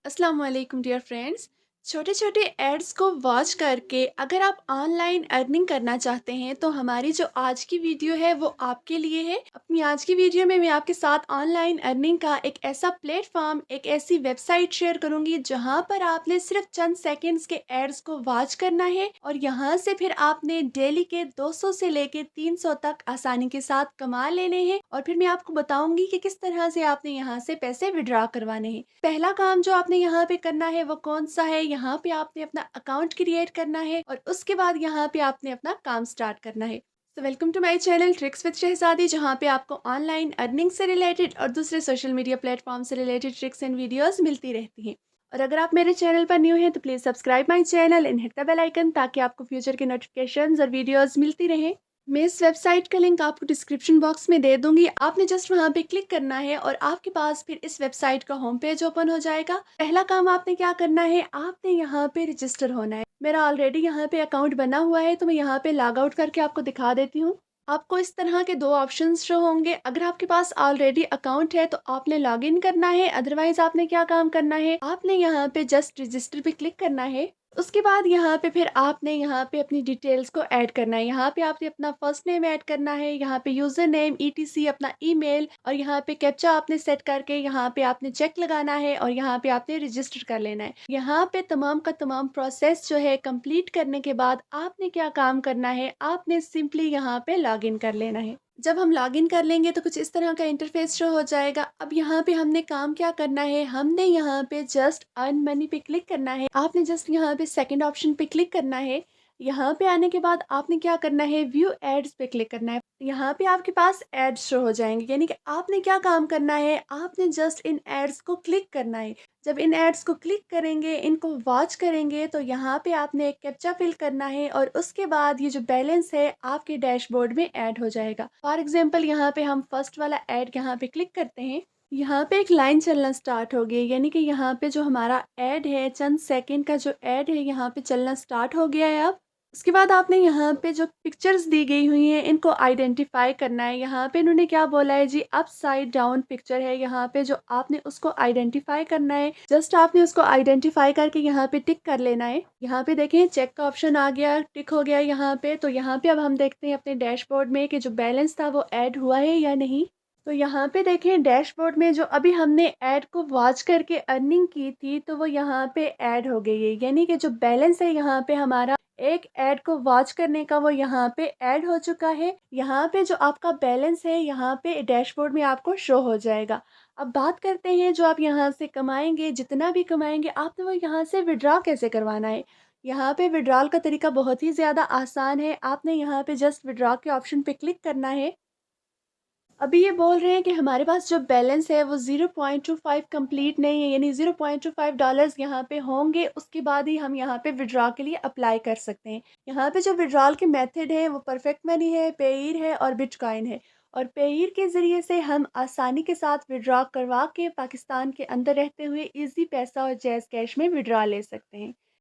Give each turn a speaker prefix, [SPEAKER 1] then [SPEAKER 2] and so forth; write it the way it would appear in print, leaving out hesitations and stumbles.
[SPEAKER 1] अस्सलाम वालेकुम dear friends. छोटे छोटे एड्स को वॉच करके अगर आप ऑनलाइन अर्निंग करना चाहते हैं तो हमारी जो आज की वीडियो है वो आपके लिए है। अपनी आज की वीडियो में मैं आपके साथ ऑनलाइन अर्निंग का एक ऐसा प्लेटफॉर्म, एक ऐसी वेबसाइट शेयर करूंगी जहां पर आपने सिर्फ चंद सेकंड्स के एड्स को वॉच करना है और यहां से फिर आपने डेली के 200 से लेके 300 तक आसानी के साथ कमा लेने हैं। और फिर मैं आपको बताऊंगी कि किस तरह से आपने यहाँ से पैसे विड्रॉ करवाने हैं। पहला काम जो आपने यहाँ पे करना है वो कौन सा है, यहाँ पे आपने अपना अकाउंट क्रिएट करना है और उसके बाद यहाँ पे आपने अपना काम स्टार्ट करना है। तो welcome to my channel tricks with Shahzadi, जहाँ पे आपको ऑनलाइन अर्निंग से रिलेटेड और दूसरे सोशल मीडिया प्लेटफॉर्म से रिलेटेड ट्रिक्स एंड वीडियोस मिलती रहती हैं। और अगर आप मेरे चैनल पर न्यू हैं तो please subscribe my channel and hit the bell icon ताकि आपको फ्यूचर के नोटिफिकेशंस और वीडियोस मिलती रहें। मैं इस वेबसाइट का लिंक आपको डिस्क्रिप्शन बॉक्स में दे दूंगी। आपने जस्ट वहां पे क्लिक करना है और आपके पास फिर इस वेबसाइट का होम पेज ओपन हो जाएगा। पहला काम आपने क्या करना है, आपने यहाँ पे रजिस्टर होना है। मेरा ऑलरेडी यहाँ पे अकाउंट बना हुआ है तो मैं यहाँ पे लॉग आउट करके आपको दिखा देती हूँ। आपको इस तरह के दो ऑप्शंस शो होंगे। अगर आपके पास ऑलरेडी अकाउंट है तो आपने लॉग इन करना है, अदरवाइज आपने क्या काम करना है, आपने यहाँ पे जस्ट रजिस्टर पे क्लिक करना है। उसके बाद यहाँ पे फिर आपने यहाँ पे अपनी डिटेल्स को ऐड करना है। यहाँ पे आपने अपना फर्स्ट नेम ऐड करना है, यहाँ पे यूजर नेम ईटीसी अपना ईमेल और यहाँ पे कैप्चा आपने सेट करके यहाँ पे आपने चेक लगाना है और यहाँ पे आपने रजिस्टर कर लेना है। यहाँ पे तमाम का तमाम प्रोसेस जो है कंप्लीट करने के बाद आपने क्या काम करना है, आपने सिंपली यहाँ पे लॉग इन कर लेना है। जब हम लॉगिन कर लेंगे तो कुछ इस तरह का इंटरफेस शो हो जाएगा। अब यहाँ पे हमने काम क्या करना है, हमने यहाँ पे जस्ट अर्न मनी पे क्लिक करना है। आपने जस्ट यहाँ पे सेकंड ऑप्शन पे क्लिक करना है। यहाँ पे आने के बाद आपने क्या करना है, व्यू एड्स पे क्लिक करना है। यहाँ पे आपके पास एड्स शो हो जाएंगे, यानी कि आपने क्या काम करना है, आपने जस्ट इन एड्स को क्लिक करना है। जब इन एड्स को क्लिक करेंगे, इनको वॉच करेंगे तो यहाँ पे आपने एक कैप्चा फिल करना है और उसके बाद ये जो बैलेंस है आपके डैशबोर्ड में ऐड हो जाएगा। फॉर एग्जांपल यहाँ पे हम फर्स्ट वाला ऐड यहाँ पे क्लिक करते हैं। यहाँ पे एक लाइन चलना स्टार्ट हो गई, यानी कि यहाँ पे जो हमारा ऐड है, चंद सेकंड का जो ऐड है यहाँ पे चलना स्टार्ट हो गया है। अब उसके बाद आपने यहाँ पे जो पिक्चर्स दी गई हुई हैं इनको आइडेंटिफाई करना है। यहाँ पे इन्होंने क्या बोला है जी, अपसाइड डाउन पिक्चर है, यहाँ पे जो आपने उसको आइडेंटिफाई करना है। जस्ट आपने उसको आइडेंटिफाई करके यहाँ पे टिक कर लेना है। यहाँ पे देखें चेक का ऑप्शन आ गया, टिक हो गया यहाँ पे। तो यहाँ पे अब हम देखते हैं अपने डैशबोर्ड में कि जो बैलेंस था वो ऐड हुआ है या नहीं। तो यहाँ पे देखें डैशबोर्ड में जो अभी हमने ऐड को वॉच करके अर्निंग की थी तो वो यहाँ पे ऐड हो गई है, यानी कि जो बैलेंस है यहाँ पे हमारा एक ऐड को वॉच करने का वो यहाँ पे ऐड हो चुका है। यहाँ पे जो आपका बैलेंस है यहाँ पे डैशबोर्ड में आपको शो हो जाएगा। अब बात करते हैं जो आप यहाँ से कमाएंगे, जितना भी कमाएंगे आपने वो यहाँ से विड्रॉ कैसे करवाना है। यहाँ पे विड्रॉल का तरीका बहुत ही ज़्यादा आसान है। आपने यहाँ पे जस्ट विड्रॉ के ऑप्शन पे क्लिक करना है। अभी ये बोल रहे हैं कि हमारे पास जो बैलेंस है वो 0.25 कंप्लीट नहीं है, यानी $0.25 यहाँ पे होंगे, उसके बाद ही हम यहाँ पे विड्रॉ के लिए अप्लाई कर सकते हैं। यहाँ पे जो विड्रॉल के मेथड है वो परफेक्ट मनी है, पेयर है और बिटकॉइन है। और पेयर के ज़रिए से हम आसानी के साथ विड्रॉ करवा के पाकिस्तान के अंदर रहते हुए इजी पैसा और जैज़ कैश में विड्रॉ ले सकते हैं।